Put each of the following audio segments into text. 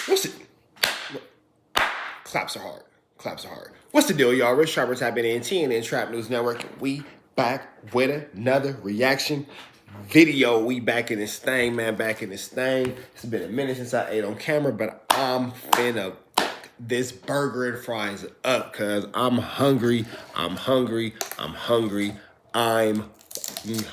What's it? Claps are hard. Claps are hard. What's the deal, y'all? Rich Trappers have been in TNN Trap News Network. We back with another reaction video. We back in this thing, man. Back in this thing. It's been a minute since I ate on camera, but I'm finna this burger and fries up because I'm hungry. I'm hungry. I'm hungry. I'm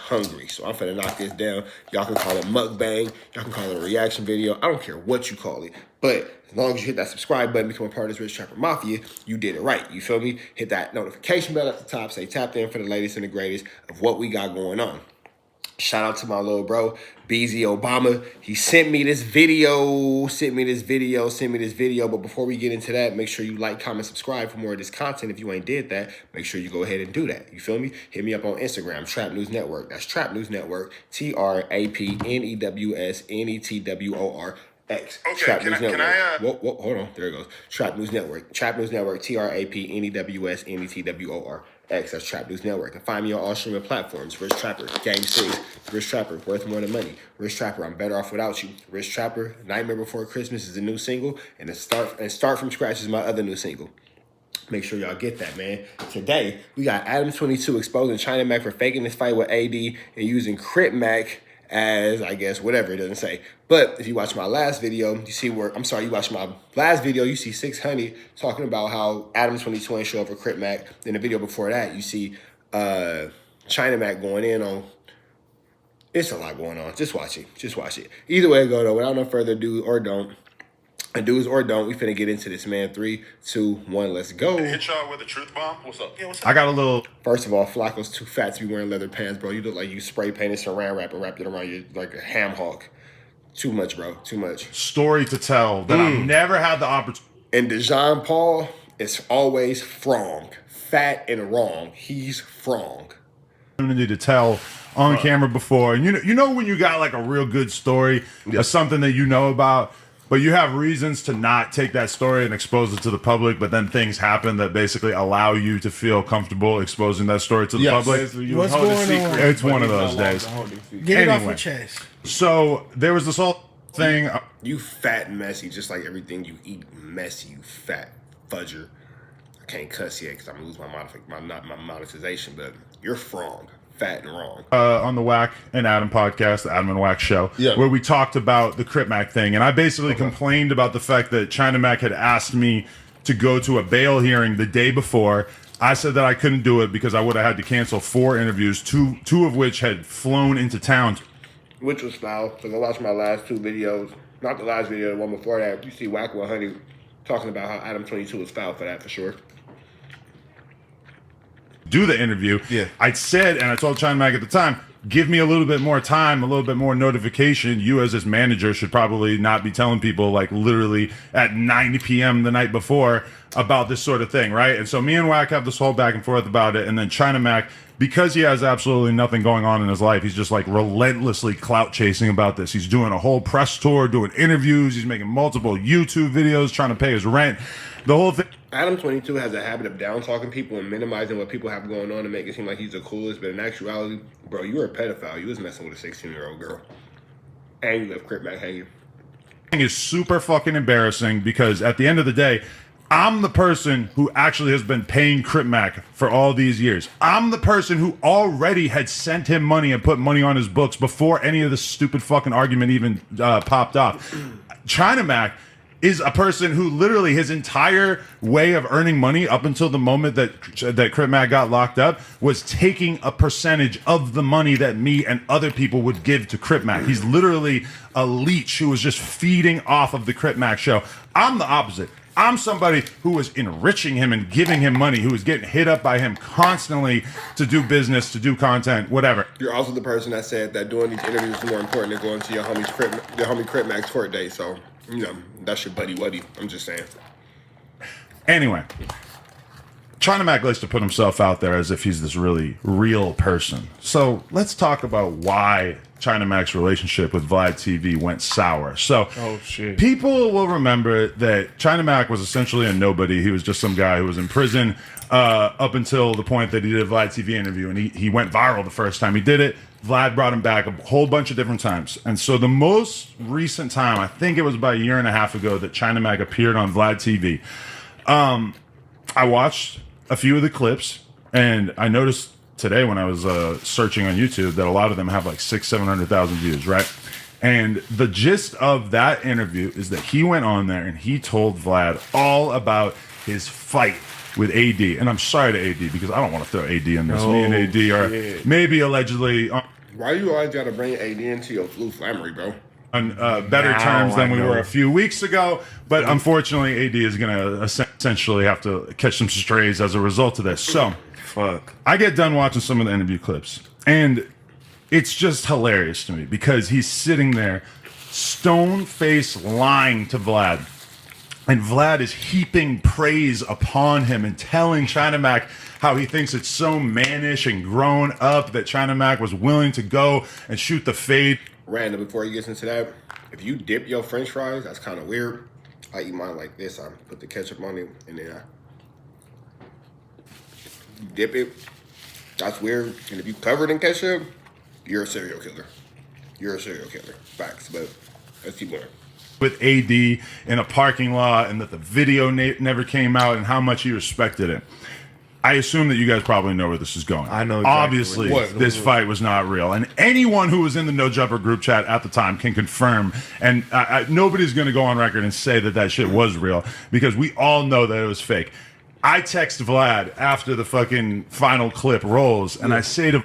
hungry. So I'm finna knock this down. Y'all can call it mukbang. Y'all can call it a reaction video. I don't care what you call it. But as long as you hit that subscribe button, become a part of this Rich Trapper Mafia, you did it right. You feel me? Hit that notification bell at the top. Say tapped in for the latest and the greatest of what we got going on. Shout out to my little bro, BZ Obama. He sent me this video. But before we get into that, make sure you like, comment, subscribe for more of this content. If you ain't did that, make sure you go ahead and do that. You feel me? Hit me up on Instagram, Trap News Network. That's Trap News Network, TRAPNEWSNETWORX. Okay, Trap News Network. can I Whoa, hold on. There it goes. Trap News Network. Trap News Network, TRAPNEWSNETWORX. That's Trap News Network. And find me on all streaming platforms. Rich Trapper, Game 6. Rich Trapper, Worth More Than Money. Rich Trapper, I'm Better Off Without You. Rich Trapper, Nightmare Before Christmas is the new single. And Start From Scratch is my other new single. Make sure y'all get that, man. Today, we got Adam22 exposing China Mac for faking his fight with AD and using Crip Mac as, I guess, whatever, it doesn't say. But if you watch my last video, you see you watch my last video, you see 600 talking about how Adam22 ain't show up for Crip Mac. Then the video before that, you see China Mac going in on, it's a lot going on. Just watch it. Either way it go, though, without no further ado or don't, we finna get into this, man. 3, 2, 1, let's go. hit y'all with a truth bomb? What's up? Yeah, what's up? I got a little... First of all, Flacco's too fat to be wearing leather pants, bro. You look like you spray painted saran wrap and wrapped it around you like a ham hock. Too much, bro. Too much. story to tell that I've never had the opportunity. And DeJean Paul is always frong. Fat and wrong. He's frong. To tell on camera before. And you know when you got like a real good story or something that you know about, but you have reasons to not take that story and expose it to the public, but then things happen that basically allow you to feel comfortable exposing that story to the public. What's going on? It's one of those days. Get it off your chest. So there was this whole thing. You fat and messy, just like everything you eat messy, you fat fudger. I can't cuss yet because I'm going to lose my monetization, but you're frong. Fat and wrong. On the Whack and Adam podcast, the Adam and Whack show, where we talked about the Crip Mac thing. And I basically complained about the fact that China Mac had asked me to go to a bail hearing the day before. I said that I couldn't do it because I would have had to cancel 4 interviews, two of which had flown into town. Which was foul, because I watched my last 2 videos. Not the last video, the one before that. You see Whack 100 talking about how Adam22 was foul for that, for sure. Do the interview. I said, and I told China Mac at the time, give me a little bit more time, a little bit more notification. You as this manager should probably not be telling people like literally at 9 p.m. the night before about this sort of thing, right? And so me and Wack have this whole back and forth about it, and then China Mac, because he has absolutely nothing going on in his life, he's just like relentlessly clout chasing about this. He's doing a whole press tour, doing interviews, he's making multiple YouTube videos, trying to pay his rent. The whole thing. Adam22 has a habit of down talking people and minimizing what people have going on to make it seem like he's the coolest, but in actuality, bro, you were a pedophile. You was messing with a 16-year-old girl. And you left Crip Mac hanging. Is super fucking embarrassing because at the end of the day, I'm the person who actually has been paying Crip Mac for all these years. I'm the person who already had sent him money and put money on his books before any of this stupid fucking argument even popped off. China Mac is a person who literally his entire way of earning money up until the moment that Crip Mac got locked up was taking a percentage of the money that me and other people would give to Crip Mac. He's literally a leech who was just feeding off of the Crip Mac show. I'm the opposite. I'm somebody who was enriching him and giving him money, who was getting hit up by him constantly to do business, to do content, whatever. You're also the person that said that doing these interviews is more important than going to your homie Crip Mac's court date. So, you know, that's your buddy. I'm just saying. Anyway, China Mac likes to put himself out there as if he's this really real person. So let's talk about why China Mac's relationship with Vlad TV went sour. So people will remember that China Mac was essentially a nobody. He was just some guy who was in prison up until the point that he did a Vlad TV interview, and he went viral the first time he did it. Vlad brought him back a whole bunch of different times. And so the most recent time, I think it was about a year and a half ago, that China Mag appeared on Vlad TV. I watched a few of the clips, and I noticed today when I was searching on YouTube that a lot of them have like 700,000 views, right? And the gist of that interview is that he went on there and he told Vlad all about his fight with AD. And I'm sorry to AD because I don't want to throw AD in this. Me and AD are maybe allegedly Why you always gotta bring AD into your flu flammery, bro? on better terms than we were a few weeks ago. But unfortunately, AD is going to essentially have to catch some strays as a result of this. So I get done watching some of the interview clips, and it's just hilarious to me because he's sitting there stone-faced lying to Vlad. And Vlad is heaping praise upon him and telling China Mac how he thinks it's so mannish and grown up that China Mac was willing to go and shoot the fade. Random, before he gets into that, if you dip your french fries, that's kind of weird. I eat mine like this. I put the ketchup on it, and then I dip it. That's weird. And if you cover it in ketchup, you're a serial killer. You're a serial killer. Facts, but let's keep going. With AD in a parking lot, and that the video never came out, and how much he respected it. I assume that you guys probably know where this is going. I know exactly. Obviously, this fight was not real. And anyone who was in the No Jumper group chat at the time can confirm. And nobody's going to go on record and say that that shit was real because we all know that it was fake. I text Vlad after the fucking final clip rolls, and I say to...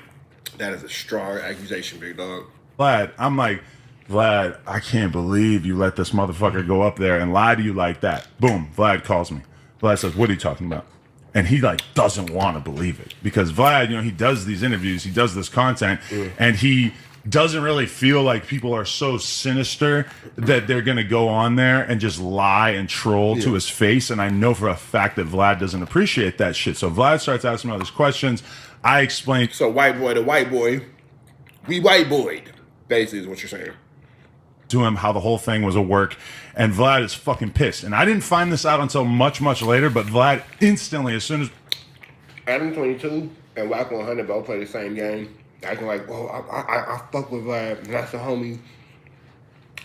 That is a strong accusation, big dog. Vlad, I'm like, Vlad, I can't believe you let this motherfucker go up there and lie to you like that. Boom, Vlad calls me. Vlad says, what are you talking about? And he like doesn't want to believe it because Vlad, you know, he does these interviews, he does this content, and he doesn't really feel like people are so sinister that they're going to go on there and just lie and troll to his face. And I know for a fact that Vlad doesn't appreciate that shit. So Vlad starts asking me all these questions. I explain. So white boy to white boy, we white boyed, basically is what you're saying. To him how the whole thing was a work, and Vlad is fucking pissed. And I didn't find this out until much later, but Vlad instantly, as soon as Adam 22 and Wack 100 both play the same game, acting like, well, I fuck with Vlad, and that's the homie,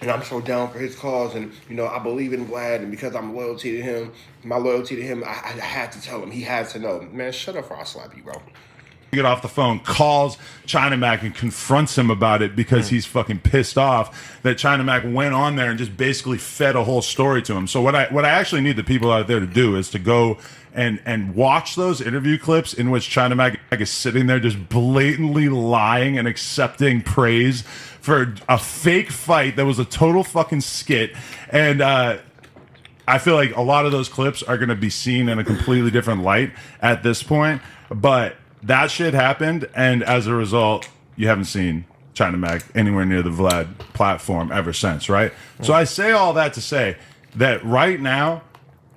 and I'm so down for his cause, and you know I believe in Vlad, and because I'm loyalty to him, my loyalty to him, I had to tell him, he had to know. Man, shut up or I'll slap you, bro. Get off the phone, calls China Mac and confronts him about it because he's fucking pissed off that China Mac went on there and just basically fed a whole story to him. So what I actually need the people out there to do is to go and watch those interview clips in which China Mac is sitting there just blatantly lying and accepting praise for a fake fight that was a total fucking skit. And I feel like a lot of those clips are going to be seen in a completely different light at this point, but that shit happened, and as a result, you haven't seen China Mac anywhere near the Vlad platform ever since, right? So I say all that to say that right now,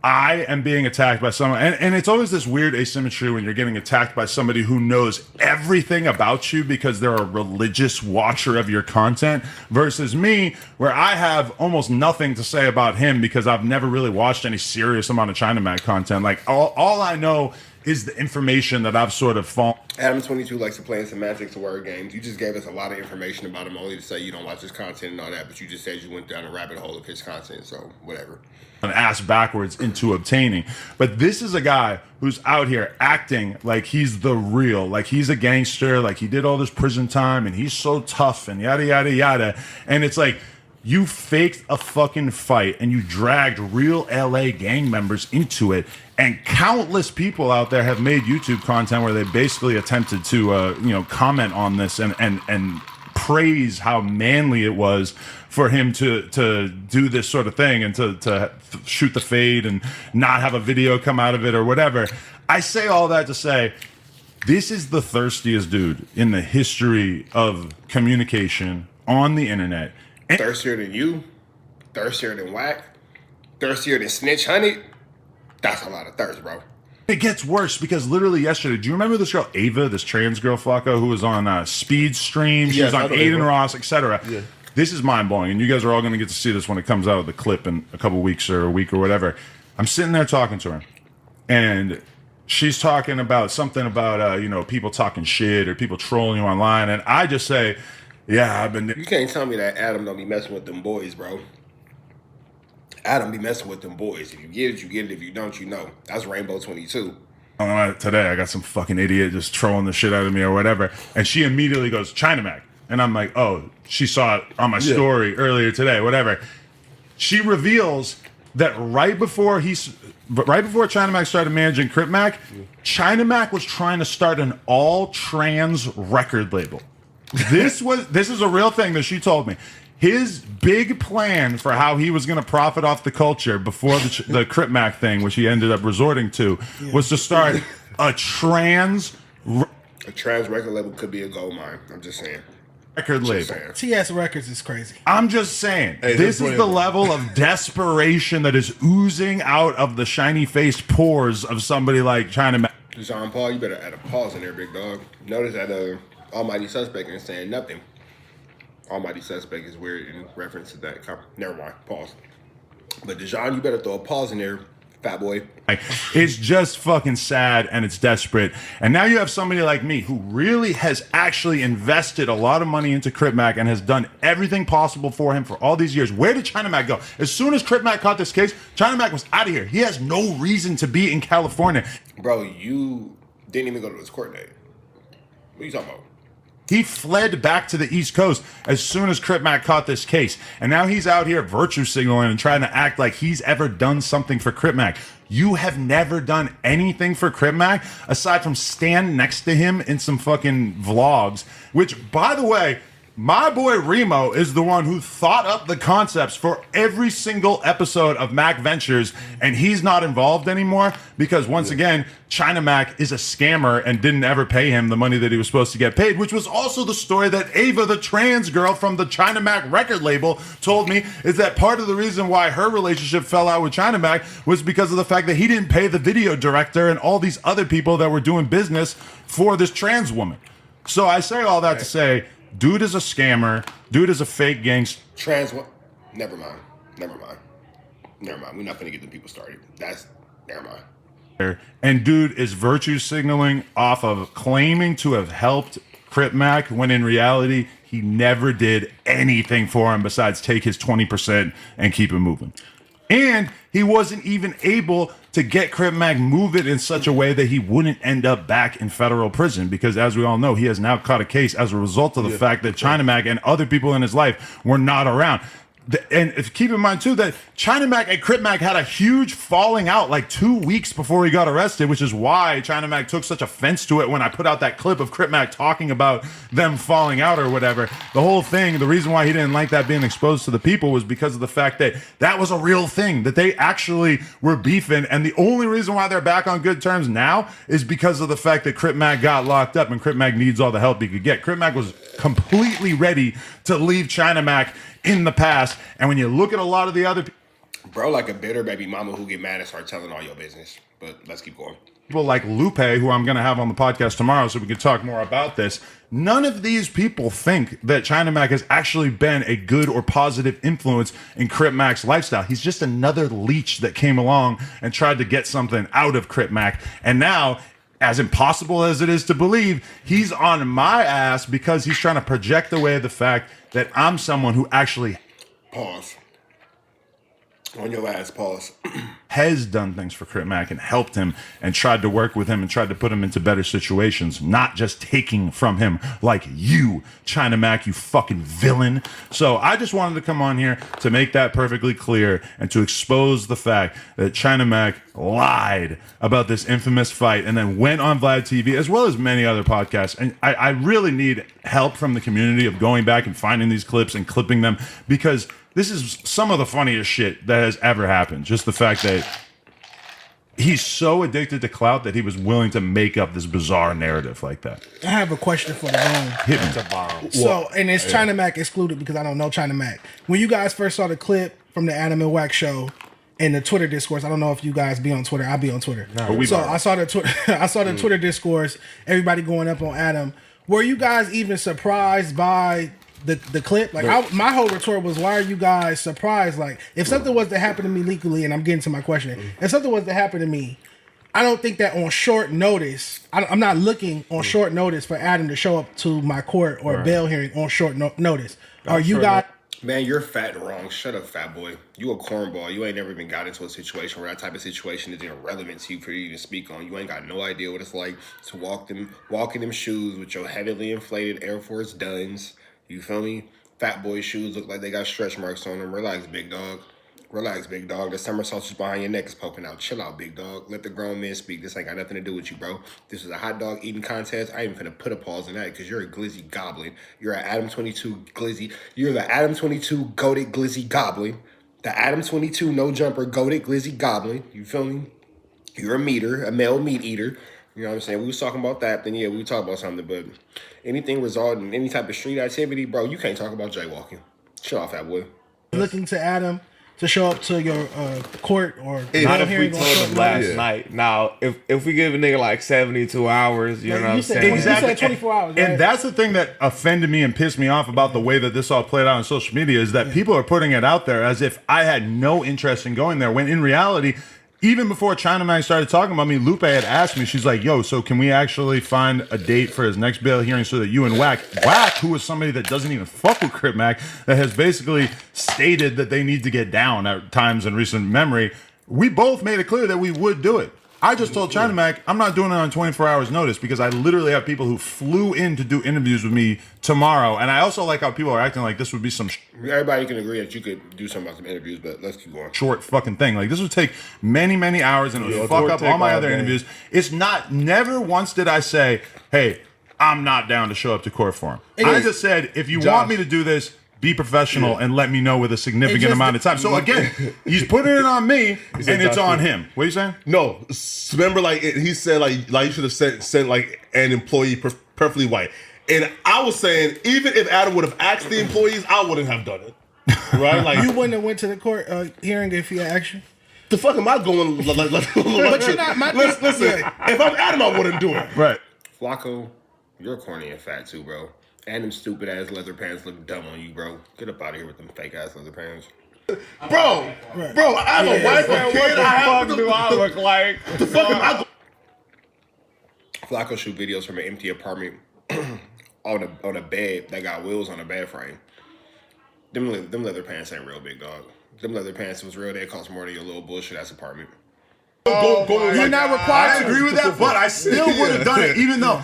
I am being attacked by someone, and it's always this weird asymmetry when you're getting attacked by somebody who knows everything about you because they're a religious watcher of your content versus me, where I have almost nothing to say about him because I've never really watched any serious amount of China Mac content. Like, all I know is the information that I've sort of fallen. Adam 22 likes to play in semantics of word games. You just gave us a lot of information about him, only to say you don't watch his content and all that, but you just said you went down a rabbit hole of his content, so whatever. An ass backwards into obtaining. But this is a guy who's out here acting like he's the real, like he's a gangster, like he did all this prison time and he's so tough and yada, yada, yada. And it's like, you faked a fucking fight and you dragged real LA gang members into it. And countless people out there have made YouTube content where they basically attempted to, comment on this and praise how manly it was for him to do this sort of thing and to shoot the fade and not have a video come out of it or whatever. I say all that to say, this is the thirstiest dude in the history of communication on the internet. Thirstier than you, thirstier than Wack, thirstier than Snitch Honey. That's a lot of thirst, bro. It gets worse because literally yesterday, do you remember this girl Ava, this trans girl Flacco, who was on Speed Stream? She was on Aiden Ross, etc. Yeah. This is mind blowing, and you guys are all going to get to see this when it comes out of the clip in a couple weeks or a week or whatever. I'm sitting there talking to her, and she's talking about something about people talking shit or people trolling you online, and I just say, yeah, I've been. You can't tell me that Adam don't be messing with them boys, bro. Adam be messing with them boys. If you get it, you get it. If you don't, you know. That's Rainbow 22. Today I got some fucking idiot just trolling the shit out of me or whatever, and she immediately goes China Mac, and I'm like, oh, she saw it on my story earlier today, whatever. She reveals that right before China Mac started managing Crip Mac, China Mac was trying to start an all trans record label. This is a real thing that she told me. His big plan for how he was going to profit off the culture before the Crip Mac thing, which he ended up resorting to, was to start a trans record label could be a gold mine. I'm just saying. Record label. TS Records is crazy. I'm just saying. Hey, this is the level of desperation that is oozing out of the shiny-faced pores of somebody like China Mac. Jean Paul, you better add a pause in there, big dog. Notice that Almighty Suspect ain't saying nothing. Almighty Suspect is weird in reference to that. Never mind. Pause. But Dejan, you better throw a pause in there, fat boy. It's just fucking sad and it's desperate. And now you have somebody like me who really has actually invested a lot of money into Crip Mac and has done everything possible for him for all these years. Where did China Mac go? As soon as Crip Mac caught this case, China Mac was out of here. He has no reason to be in California. Bro, you didn't even go to this court date. What are you talking about? He fled back to the East Coast as soon as Crip Mac caught this case. And now he's out here virtue signaling and trying to act like he's ever done something for Crip Mac. You have never done anything for Crip Mac aside from stand next to him in some fucking vlogs, which, by the way, my boy Remo is the one who thought up the concepts for every single episode of Mac Ventures, and he's not involved anymore because, once again, China Mac is a scammer and didn't ever pay him the money that he was supposed to get paid, which was also the story that Ava, the trans girl from the China Mac record label, told me, is that part of the reason why her relationship fell out with China Mac was because of the fact that he didn't pay the video director and all these other people that were doing business for this trans woman. So I say all that to say, dude is a scammer. Dude is a fake gangster. Never mind. We're not going to get the people started. Never mind. And dude is virtue signaling off of claiming to have helped Crip Mac when in reality, he never did anything for him besides take his 20% and keep it moving. And he wasn't even able to get Crip Mac move it in such a way that he wouldn't end up back in federal prison because, as we all know, he has now caught a case as a result of the fact that China Mac and other people in his life were not around. And keep in mind, too, that China Mac and Crip Mac had a huge falling out like 2 weeks before he got arrested, which is why China Mac took such offense to it when I put out that clip of Crip Mac talking about them falling out or whatever. The whole thing, the reason why he didn't like that being exposed to the people was because of the fact that that was a real thing, that they actually were beefing. And the only reason why they're back on good terms now is because of the fact that Crip Mac got locked up and Crip Mac needs all the help he could get. Crip Mac was completely ready to leave China Mac in the past, and when you look at a lot of the other bro, like a bitter baby mama who get mad and start telling all your business. But let's keep going. People like Lupe, who I'm going to have on the podcast tomorrow so we can talk more about this, none of these people think that China Mac has actually been a good or positive influence in Crip Mac's lifestyle. He's just another leech that came along and tried to get something out of Crip Mac, and now, as impossible as it is to believe, he's on my ass because he's trying to project away the fact that I'm someone who actually pause on your ass. Pause. has done things for Crip Mac and helped him and tried to work with him and tried to put him into better situations, not just taking from him like you, China Mac, you fucking villain. So I just wanted to come on here to make that perfectly clear and to expose the fact that China Mac lied about this infamous fight and then went on Vlad TV as well as many other podcasts. And I really need help from the community of going back and finding these clips and clipping them because this is some of the funniest shit that has ever happened. Just the fact that he's so addicted to clout that he was willing to make up this bizarre narrative like that. I have a question for the room. Hit me. It's a bomb. So, and it's China Mac excluded because I don't know China Mac. When you guys first saw the clip from the Adam and Wax show and the Twitter discourse, I don't know if you guys be on Twitter. I be on Twitter. I saw the Twitter discourse. Everybody going up on Adam. Were you guys even surprised by the clip? Like, my whole retort was, why are you guys surprised? Like, if something was to happen to me legally, and I'm getting to my question, if something was to happen to me, I don't think that on short notice, I'm not looking on short notice for Adam to show up to my court or bail hearing on short notice. Are you guys? Man, you're fat and wrong. Shut up, fat boy. You a cornball. You ain't never even got into a situation where that type of situation is irrelevant to you for you to speak on. You ain't got no idea what it's like to walk in them shoes with your heavily inflated Air Force Duns. You feel me? Fat boy shoes look like they got stretch marks on them. Relax, big dog. Relax, big dog. The summer sausage behind your neck is poking out. Chill out, big dog. Let the grown men speak. This ain't got nothing to do with you, bro. This is a hot dog eating contest. I ain't even finna put a pause in that because you're a glizzy goblin. You're an Adam 22 glizzy. You're the Adam 22 goated glizzy goblin. The Adam 22 no jumper goated glizzy goblin. You feel me? You're a male meat eater. You know what I'm saying? We was talking about that, then yeah, we talk about something, but anything resulting in any type of street activity, bro, you can't talk about jaywalking. Shut off, fat boy. Looking to Adam to show up to your court or not if we told him last night. Now, if we give a nigga like 72 hours, you know what I'm saying? Exactly. You said 24 hours, right? And that's the thing that offended me and pissed me off about the way that this all played out on social media is that people are putting it out there as if I had no interest in going there, when in reality, even before China Man started talking about me, Lupe had asked me, she's like, yo, so can we actually find a date for his next bail hearing so that you and Wack, who is somebody that doesn't even fuck with Crip Mac, that has basically stated that they need to get down at times in recent memory, we both made it clear that we would do it. I just told China Mac, I'm not doing it on 24 hours notice because I literally have people who flew in to do interviews with me tomorrow. And I also like how people are acting like this would be some everybody can agree that you could do something about some interviews, but let's keep going. Short fucking thing. Like this would take many, many hours and it would fuck up all my other interviews. It's not, never once did I say, hey, I'm not down to show up to court for him. I just said, if you want me to do this, be professional and let me know with a significant amount of time. So again, he's putting it on me and it's on him. What are you saying? No, remember, like he said, like you should have sent like an employee perfectly white. And I was saying, even if Adam would have asked the employees, I wouldn't have done it. Right? Like you wouldn't have went to the court hearing if he had action. The fuck am I going? But you're not. Listen, if I'm Adam, I wouldn't do it. Right, Flacco, you're corny and fat too, bro. And them stupid ass leather pants look dumb on you, bro. Get up out of here with them fake ass leather pants. Bro, I have a wife and kid. What the fuck do I look like? The fuck am I? Flacco shoot videos from an empty apartment on a bed that got wheels on a bed frame. Them leather pants ain't real, big dog. Them leather pants was real. They cost more than your little bullshit ass apartment. You're not required I agree with that, but I still would have done it, even though,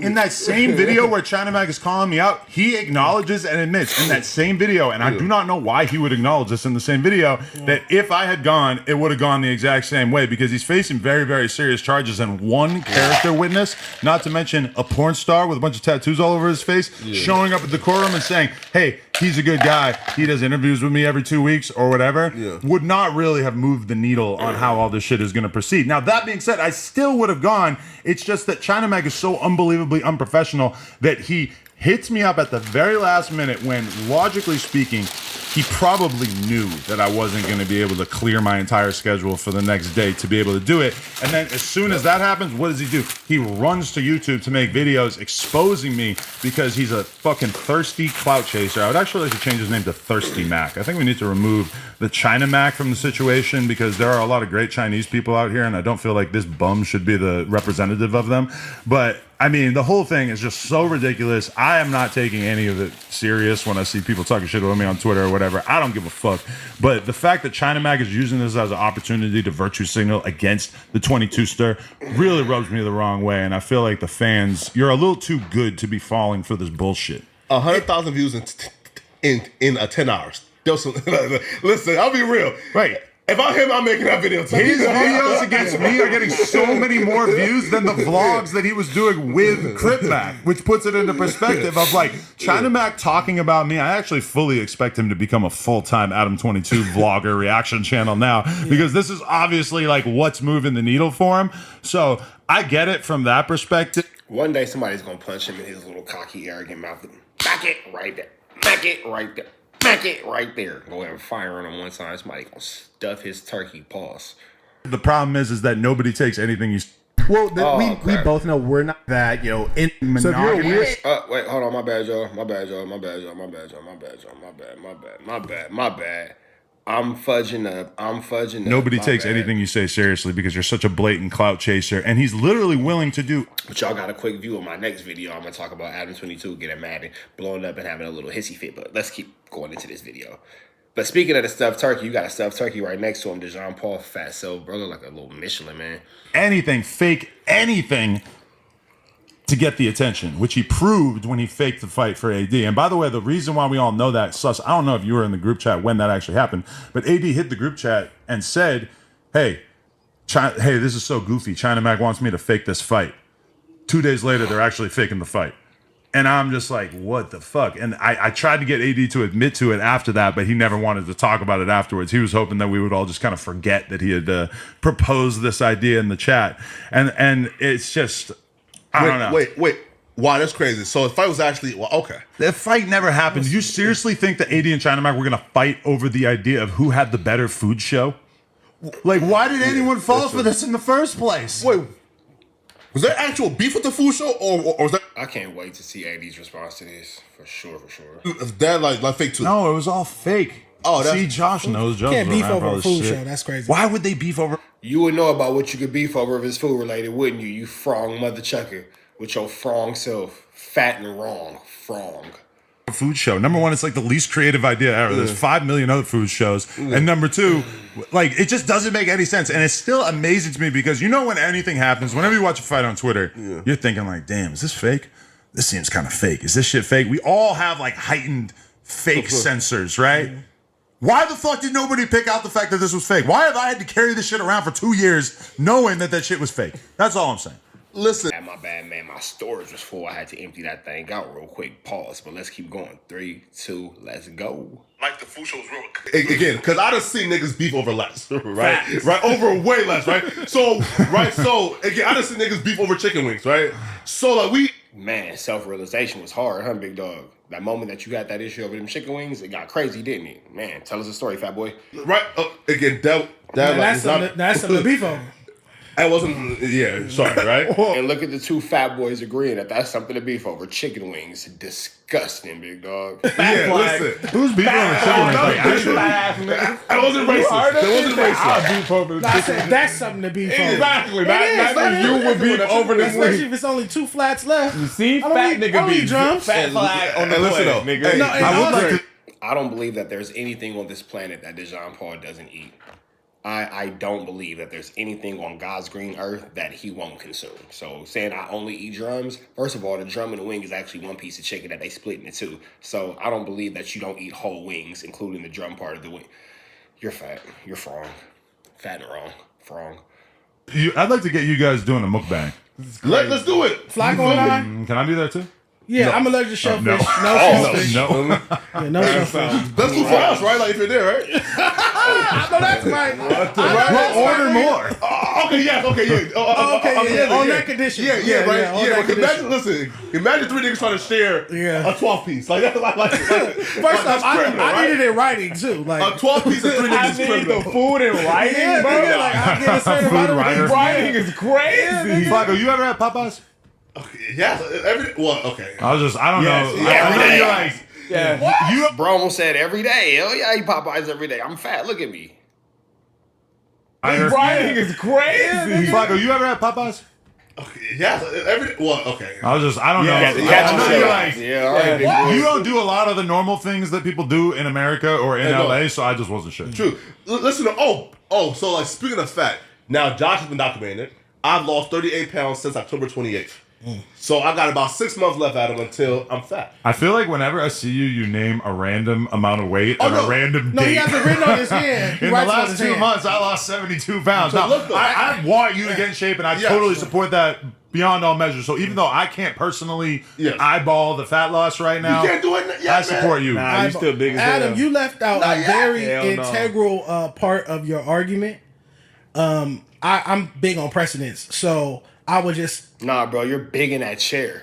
in that same video where China Mac is calling me out, he acknowledges and admits in that same video, and I do not know why he would acknowledge this in the same video, that if I had gone, it would have gone the exact same way, because he's facing very, very serious charges, and one character witness, not to mention a porn star with a bunch of tattoos all over his face, showing up at the courtroom and saying, hey, he's a good guy, he does interviews with me every 2 weeks or whatever, would not really have moved the needle on how all this shit is going to proceed. Now, that being said, I still would have gone. It's just that China Mag is so unbelievably unprofessional that he hits me up at the very last minute when, logically speaking, he probably knew that I wasn't going to be able to clear my entire schedule for the next day to be able to do it. And then as soon as that happens, what does he do? He runs to YouTube to make videos exposing me because he's a fucking thirsty clout chaser. I would actually like to change his name to Thirsty Mac. I think we need to remove the China Mac from the situation because there are a lot of great Chinese people out here and I don't feel like this bum should be the representative of them. But I mean, the whole thing is just so ridiculous. I am not taking any of it serious when I see people talking shit about me on Twitter or whatever. I don't give a fuck. But the fact that China Mag is using this as an opportunity to virtue signal against the 22 stir really rubs me the wrong way. And I feel like the fans, you're a little too good to be falling for this bullshit. 100,000 views in 10 hours. Listen, I'll be real. Right. If I'm him, I'm making that video too. His videos against me are getting so many more views than the vlogs that he was doing with Crip Mac, which puts it into perspective of like China Mac talking about me. I actually fully expect him to become a full-time Adam 22 vlogger reaction channel now because this is obviously like what's moving the needle for him. So I get it from that perspective. One day somebody's gonna punch him in his little cocky, arrogant mouth. Back it right there. Back it right there. Back it right there. Go ahead and fire on one side. Somebody gonna stuff his turkey paws. The problem is that nobody takes anything you. Well, we both know we're not that, in monogamous. So if you're a weird... Wait, hold on. My bad, y'all. My bad. I'm fudging up. Nobody My takes bad. anything you say seriously because you're such a blatant clout chaser, and he's literally willing to do. But y'all got a quick view of my next video. I'm gonna talk about Adam 22 getting mad and blowing up and having a little hissy fit. But let's keep going into this video. But speaking of the stuffed turkey, you got a stuffed turkey right next to him. DeJean Paul fat so bro, look like a little Michelin man. Anything, fake anything to get the attention, which he proved when he faked the fight for AD. And by the way, the reason why we all know that, Sus, I don't know if you were in the group chat when that actually happened, but AD hit the group chat and said, hey, this is so goofy. China Mac wants me to fake this fight. 2 days later, they're actually faking the fight. And I'm just like, what the fuck? And I tried to get AD to admit to it after that, but he never wanted to talk about it afterwards. He was hoping that we would all just kind of forget that he had proposed this idea in the chat. And it's just, I don't know. Wait. Wow, that's crazy. So the fight was actually, okay. The fight never happened. Do you seriously think that AD and China Mac were going to fight over the idea of who had the better food show? Like, why did anyone fall for this in the first place? Wait, was there actual beef with the food show, or was that? I can't wait to see AD's response to this. For sure. Is that like fake too? No, it was all fake. Oh, that's- see, Josh knows. Josh Can't was beef around for over all a this food shit. show. That's crazy. Why would they beef over You would know about what you could beef over if it's food related, wouldn't you? You frong mother chucker with your frong self. Fat and wrong. Frong. a food show? Number one, it's like the least creative idea ever. There's 5 million other food shows. And number two, like, it just doesn't make any sense. And it's still amazing to me because you know when anything happens, whenever you watch a fight on Twitter, you're thinking like, damn, is this fake? This seems kind of fake. Is this shit fake? We all have like heightened fake sensors, right? Why the fuck did nobody pick out the fact that this was fake? Why have I had to carry this shit around for 2 years knowing that that shit was fake? That's all I'm saying. Listen, My bad, man. My storage was full. I had to empty that thing out real quick. Pause. But let's keep going. 3, 2, let's go. Like the food show's real. again, because I done seen niggas beef over less, right? Right, over way less, right? So again, I done seen niggas beef over chicken wings, right? So like Man, self-realization was hard, huh, big dog? That moment that you had that issue over them chicken wings, it got crazy, didn't it? Man, tell us a story, fat boy. right again that Man, like, that's something to beef over. I wasn't sorry, right? And look at the two fat boys agreeing that that's something to beef over. Chicken wings, disgusting, big dog. Listen. Who's beefing on the chicken wings? Like, actually, I wasn't racist. There wasn't racist. I said that's something to beef over. Exactly. It is. You would be over the Especially wing. if it's only 2 flats left. You see, I don't fat eat- I nigga don't eat be drums. fat flag on the And listen plate, though, nigga. hey, No, I would like to. I don't believe that there's anything on this planet that DeJean Paul doesn't eat. I don't believe that there's anything on God's green earth that he won't consume. So saying I only eat drums, first of all, the drum and the wing is actually one piece of chicken that they split into two. So I don't believe that you don't eat whole wings, including the drum part of the wing. You're fat. You're frong. Fat and wrong. Frong. I'd like to get you guys doing a mukbang. let's do it. Fly going on? Can I do that too? Yeah, I'm allergic to shellfish. no. No shellfish. No. Yeah, no shellfish. That's cool for us, right? Like if you're there, right? I know that's right. We'll order more. Okay, yeah. On that condition. Yeah, right. on Yeah, that but condition. imagine 3 niggas trying to share a 12 piece. Like that's like First off, I needed it in writing too. Like a 12 piece of 3 niggas I is need criminal. the food in writing, yeah, bro. nigga, like I get a certain Food amount of writer. Writing is crazy. Flacco, you ever had Popeyes? Yeah, okay. I don't Yes, know. yeah, I know every you're day. like, Yeah. you. Bro almost said every day. Hell yeah, I eat Popeyes every day. I'm fat. Look at me. Writing is crazy. Flacco, you ever had Popeyes? Yeah, okay. I don't know. Catch I know yourself. you're like, Yeah, all right, big boy. you don't do a lot of the normal things that people do in America or in no. LA, so I just wasn't sure. True. Listen, so like speaking of fat, now Josh has been documented. I've lost 38 pounds since October 28th. So I got about 6 months left at him until I'm fat. I feel like whenever I see you, you name a random amount of weight and no. a random no, he date. has it written on his hand. He In the writes it on last his 2 hand. months, I lost 72 pounds. Now, look, though, I want you to get in shape, and I Yes. totally support that beyond all measures. So even though I can't personally Yes. eyeball the fat loss right now, You can't do it yet, I support you. Nah, you still big as hell. Adam, you left out a very Hell no. integral part of your argument. I'm big on precedence, so I would just Nah, bro, you're big in that chair.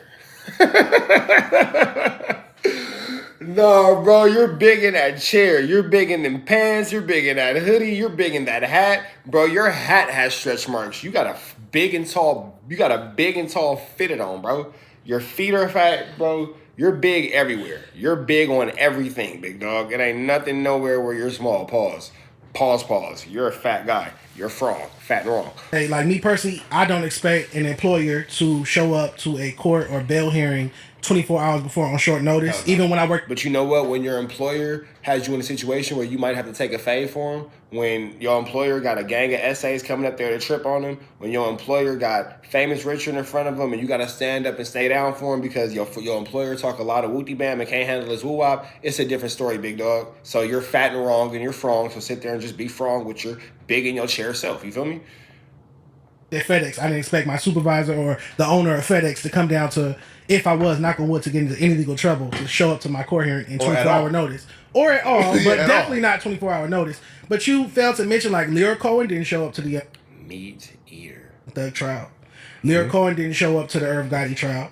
No, bro, you're big in that chair. You're big in them pants. You're big in that hoodie. You're big in that hat, bro. Your hat has stretch marks. You got a big and tall. You got a big and tall fitted on, bro. Your feet are fat, bro. You're big everywhere. You're big on everything, big dog. It ain't nothing nowhere where you're small. Pause. Pause. You're a fat guy. You're frog. Fat and wrong. Hey, like me personally, I don't expect an employer to show up to a court or bail hearing 24 hours before on short notice, even when I work. But you know what? When your employer has you in a situation where you might have to take a fade for them, when your employer got a gang of essays coming up there to trip on them, when your employer got famous Richard in front of them and you got to stand up and stay down for him because your employer talk a lot of wooty bam and can't handle his woo-wop, it's a different story, big dog. So you're fat and wrong and you're frong, so sit there and just be frong with your big in your chair self. You feel me? At FedEx, I didn't expect my supervisor or the owner of FedEx to come down to, if I was, knock on wood, to get into any legal trouble, to show up to my court hearing in 24-hour notice. Or at all, but definitely not 24-hour notice. But you failed to mention, like, Lear Cohen didn't show up to the meat eater Thug trial. Lear Cohen didn't show up to the Irv Gotti trial.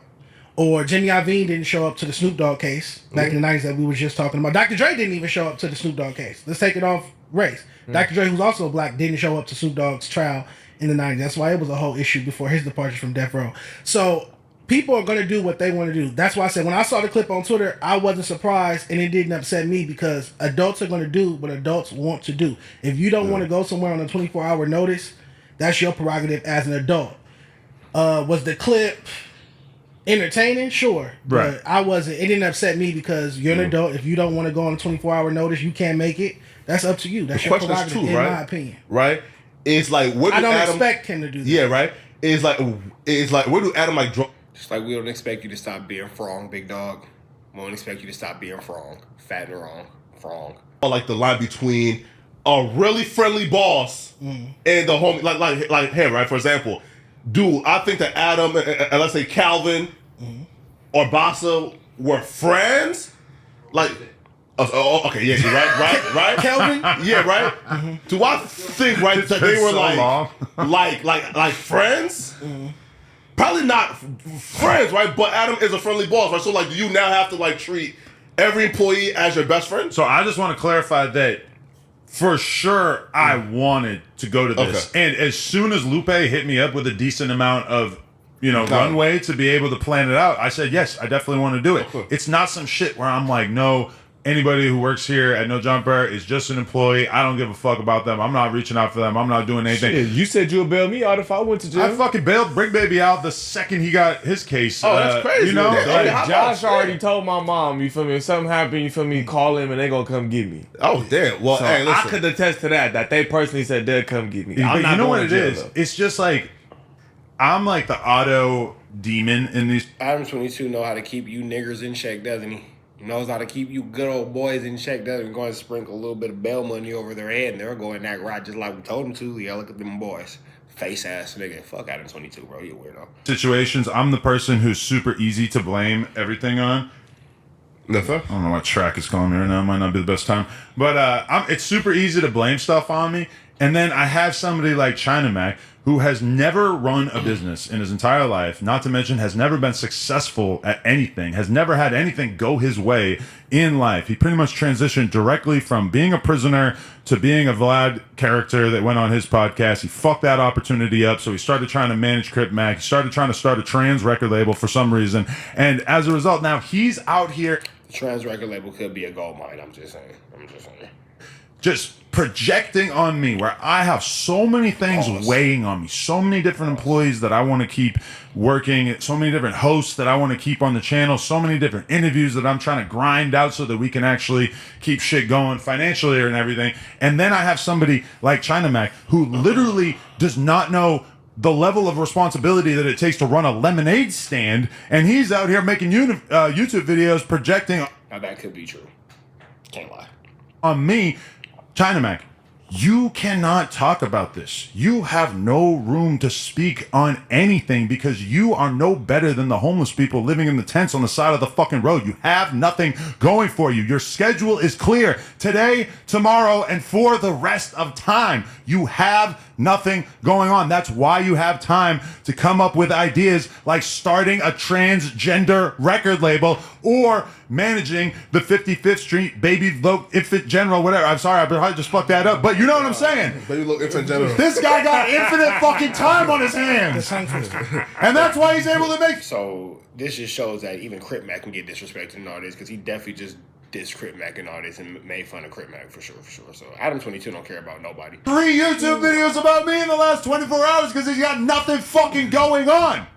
Or Jimmy Iovine didn't show up to the Snoop Dogg case back in the 90s that we were just talking about. Dr. Dre didn't even show up to the Snoop Dogg case. Let's take it off race. Dr. Dre, who's also black, didn't show up to Snoop Dogg's trial in the 90s. That's why it was a whole issue before his departure from Death Row. So people are going to do what they want to do. That's why I said when I saw the clip on Twitter, I wasn't surprised and it didn't upset me because adults are going to do what adults want to do. If you don't want to go somewhere on a 24-hour notice, that's your prerogative as an adult. Was the clip entertaining? Sure. Right. But I wasn't. It didn't upset me because you're an adult. If you don't want to go on a 24-hour notice, you can't make it. That's up to you. That's your prerogative, in my opinion. Right? It's like, what do I don't Adam, expect him to do that. Yeah, right? It's like, what do Adam like draw? Just like we don't expect you to stop being frong, big dog. We don't expect you to stop being frong. Fat and wrong. Frong. Like the line between a really friendly boss and the homie, like him, right? For example, dude, I think that Adam and let's say Calvin or Bassa were friends. Like, okay, yeah, you're right, Calvin? yeah, right. Do I think that they were like friends? Probably not friends, right? But Adam is a friendly boss, right? So like, do you now have to like treat every employee as your best friend? So I just want to clarify that for sure I wanted to go to this. Okay. And as soon as Lupe hit me up with a decent amount of, runway to be able to plan it out, I said, yes, I definitely want to do it. Okay. It's not some shit where I'm like, no, anybody who works here at No Jumper is just an employee. I don't give a fuck about them. I'm not reaching out for them. I'm not doing anything. Shit, you said you would bail me out if I went to jail. I fucking bailed Brick Baby out the second he got his case. Oh, that's crazy. Like, Josh already told my mom, you feel me? If something happened, you feel me? Call him and they gonna come get me. Oh damn! Well, So hey, listen. I could attest to that they personally said they'd come get me. But I'm not you know going what to it jail, is? though. It's just like I'm like the auto demon in these. Adam 22 know how to keep you niggers in check, doesn't he? He knows how to keep you good old boys in check, doesn't he? Going to sprinkle a little bit of bail money over their head and they're going that right just like we told them to. Yeah, look at them boys. Face ass nigga. Fuck Adam 22, bro. You weirdo. Situations, I'm the person who's super easy to blame everything on. No, fair. I don't know what track is calling me right now. It might not be the best time. But it's super easy to blame stuff on me. And then I have somebody like China Mac who has never run a business in his entire life, not to mention has never been successful at anything, has never had anything go his way in life. He pretty much transitioned directly from being a prisoner to being a Vlad character that went on his podcast. He fucked that opportunity up, so he started trying to manage Crip Mac. He started trying to start a trans record label for some reason. And as a result, now he's out here. The trans record label could be a gold mine, I'm just saying. Just projecting on me where I have so many things weighing on me, so many different employees that I want to keep working, so many different hosts that I want to keep on the channel, so many different interviews that I'm trying to grind out so that we can actually keep shit going financially and everything. And then I have somebody like China Mac who literally does not know the level of responsibility that it takes to run a lemonade stand, and he's out here making YouTube videos projecting. Now that could be true. Can't lie. On me, China Mac, you cannot talk about this. You have no room to speak on anything because you are no better than the homeless people living in the tents on the side of the fucking road. You have nothing going for you. Your schedule is clear today, tomorrow, and for the rest of time. You have nothing going on. That's why you have time to come up with ideas like starting a transgender record label or managing the 55th Street Baby Loc Infant General, whatever. I'm sorry, I just fucked that up. But you know what I'm saying? Baby look infant general. This guy got infinite fucking time on his hands. And that's why he's able to make... So this just shows that even Crip Mac can get disrespected and all this, because he definitely just dissed Crip Mac and all this and made fun of Crip Mac for sure. So Adam 22 don't care about nobody. 3 YouTube videos about me in the last 24 hours because he's got nothing fucking going on.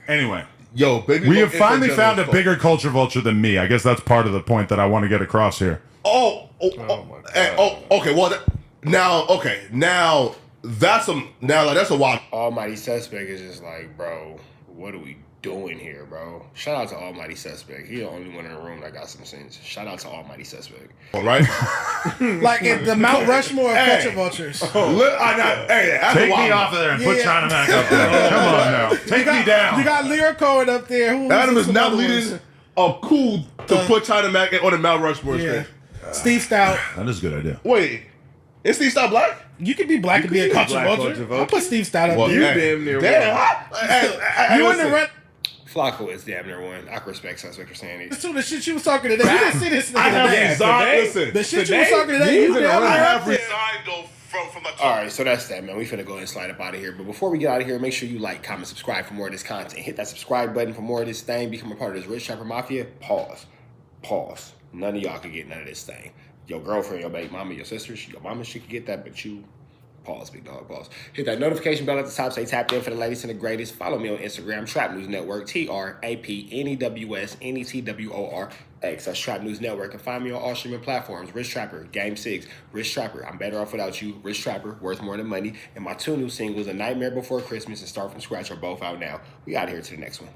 Anyway. Yo, baby. We look have finally infant found a general. bigger culture vulture than me. I guess that's part of the point that I want to get across here. Oh my God. Okay. Well, now that's a wild. Almighty Suspect is just like, bro, what are we doing here, bro? Shout out to Almighty Suspect. He the only one in the room that got some sense. Shout out to Almighty Suspect. Right? Like in the Mount Rushmore of culture vultures. Hey, that's Take a wild me one. off of there and put Yeah. China Mac up there. Come on now. Take me down. You got Lyrico up there. Who Adam is some now other leading ones? a coup to put China Mac on the Mount Rushmore Yeah. screen. Steve Stout. That is a good idea. Wait, is Steve Stout black? You could be black and be a culture black vulture. culture vulture. I'll put Steve Stout up Well, there. damn near Damn. You in the red. Flacco is damn near one. I can respect Suspect for saying it. Listen to the shit you was talking today. You didn't see this I nigga have today. resigned. Listen, The shit you Today? was talking today, you He's in damn a I right. have Resigned though from the All right, so that's that, man. We finna go ahead and slide up out of here. But before we get out of here, make sure you like, comment, subscribe for more of this content. Hit that subscribe button for more of this thing. Become a part of this Rich Trapper Mafia. Pause. None of y'all can get none of this thing. Your girlfriend, your baby mama, your sister, your mama, she can get that, but you... Pause, big dog, pause. Hit that notification bell at the top. Say tapped in for the latest and the greatest. Follow me on Instagram, Trap News Network, TRAPNEWSNETWORX. That's Trap News Network. And find me on all streaming platforms. Rich Trapper, Game 6. Rich Trapper, I'm better off without you. Rich Trapper, worth more than money. And my 2 new singles, A Nightmare Before Christmas and Start From Scratch, are both out now. We out here to the next one.